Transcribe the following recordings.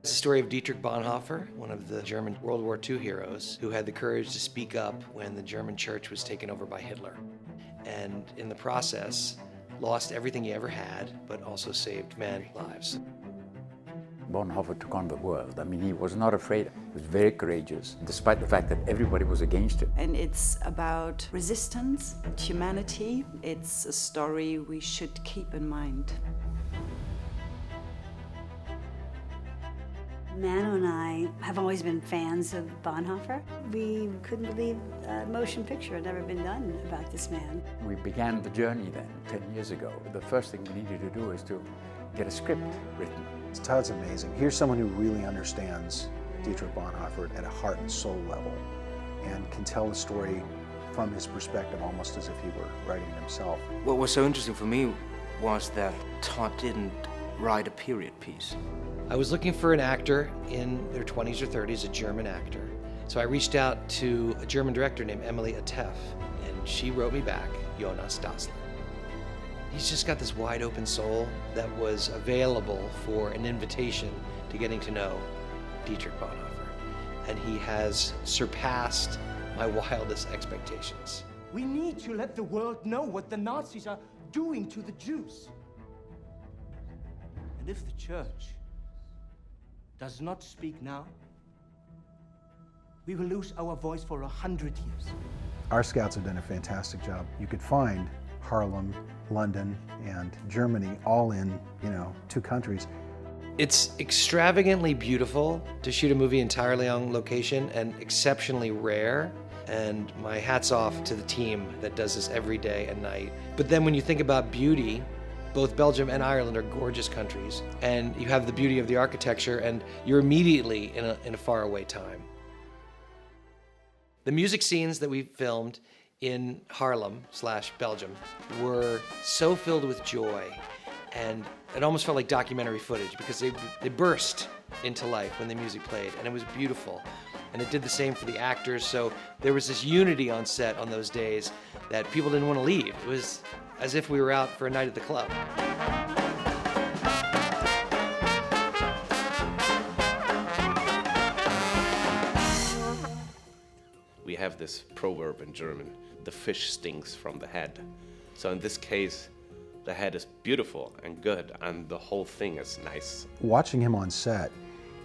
It's the story of Dietrich Bonhoeffer, one of the German World War II heroes, who had the courage to speak up when the German church was taken over by Hitler. And in the process, lost everything he ever had, but also saved many lives. Bonhoeffer took on the world. I mean, he was not afraid. He was very courageous, despite the fact that everybody was against him. And it's about resistance, humanity. It's a story we should keep in mind. Manu and I have always been fans of Bonhoeffer. We couldn't believe a motion picture had never been done about this man. We began the journey then, 10 years ago. The first thing we needed to do is to get a script written. Todd's amazing. Here's someone who really understands Dietrich Bonhoeffer at a heart and soul level and can tell the story from his perspective almost as if he were writing it himself. What was so interesting for me was that Todd didn't write a period piece. I was looking for an actor in their 20s or 30s, a German actor. So I reached out to a German director named Emily Atef, and she wrote me back, Jonas Dassler. He's just got this wide open soul that was available for an invitation to getting to know Dietrich Bonhoeffer. And he has surpassed my wildest expectations. We need to let the world know what the Nazis are doing to the Jews. And if the church does not speak now, we will lose our voice for 100 years. Our scouts have done a fantastic job. You could find Harlem, London, and Germany all in, 2 countries. It's extravagantly beautiful to shoot a movie entirely on location and exceptionally rare. And my hat's off to the team that does this every day and night. But then when you think about beauty, both Belgium and Ireland are gorgeous countries, and you have the beauty of the architecture, and you're immediately in a faraway time. The music scenes that we filmed in Harlem/Belgium were so filled with joy, and it almost felt like documentary footage because they burst into life when the music played, and it was beautiful. And it did the same for the actors, so there was this unity on set on those days that people didn't want to leave. It was as if we were out for a night at the club. We have this proverb in German, the fish stinks from the head. So in this case, the head is beautiful and good, and the whole thing is nice. Watching him on set,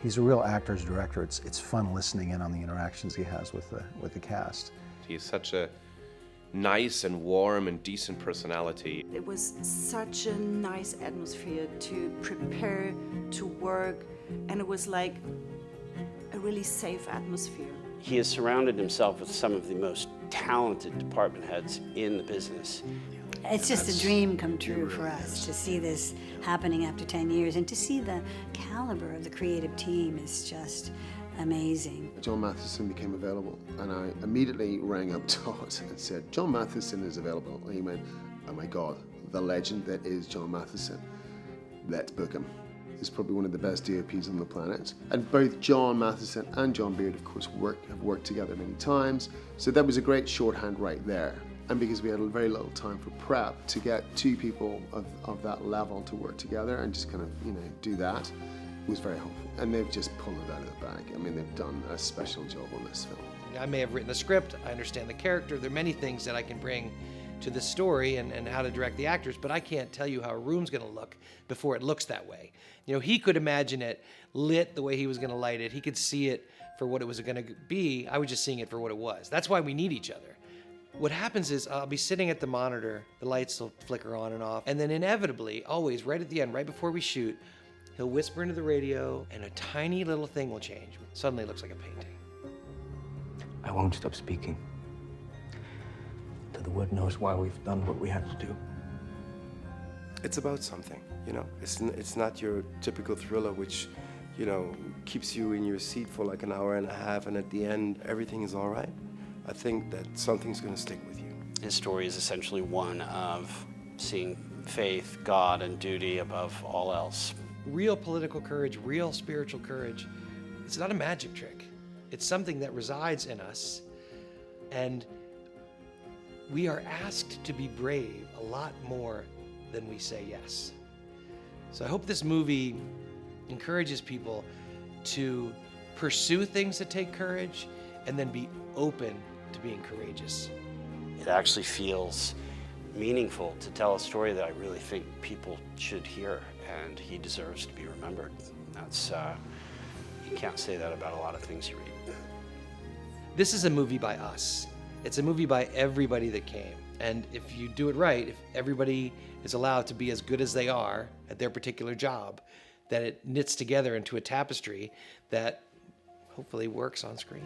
he's a real actor's director. It's fun listening in on the interactions he has with the cast. He's such a nice and warm and decent personality. It was such a nice atmosphere to prepare, to work, and it was like a really safe atmosphere. He has surrounded himself with some of the most talented department heads in the business. It's just a dream come true for us to see this happening after 10 years, and to see the caliber of the creative team is just amazing. John Matheson became available, and I immediately rang up Todd and said, John Matheson is available. And he went, oh my God, the legend that is John Matheson. Let's book him. He's probably one of the best DOPs on the planet. And both John Matheson and John Beard, of course, have worked together many times. So that was a great shorthand right there. And because we had very little time for prep, to get 2 people of that level to work together and just kind of, do that was very helpful. And they've just pulled it out of the bag. I mean, they've done a special job on this film. I may have written the script, I understand the character, there are many things that I can bring to the story and how to direct the actors, but I can't tell you how a room's gonna look before it looks that way. He could imagine it lit the way he was gonna light it, he could see it for what it was gonna be, I was just seeing it for what it was. That's why we need each other. What happens is I'll be sitting at the monitor, the lights will flicker on and off, and then inevitably, always right at the end, right before we shoot, he'll whisper into the radio and a tiny little thing will change. Suddenly it looks like a painting. I won't stop speaking till the world knows why we've done what we had to do. It's about something, It's not your typical thriller, which, keeps you in your seat for like an hour and a half, and at the end, everything is all right. I think that something's going to stick with you. His story is essentially one of seeing faith, God, and duty above all else. Real political courage, real spiritual courage, it's not a magic trick. It's something that resides in us, and we are asked to be brave a lot more than we say yes. So I hope this movie encourages people to pursue things that take courage and then be open to being courageous. It actually feels meaningful to tell a story that I really think people should hear, and he deserves to be remembered. That's, you can't say that about a lot of things you read. This is a movie by us. It's a movie by everybody that came. And if you do it right, if everybody is allowed to be as good as they are at their particular job, that it knits together into a tapestry that hopefully works on screen.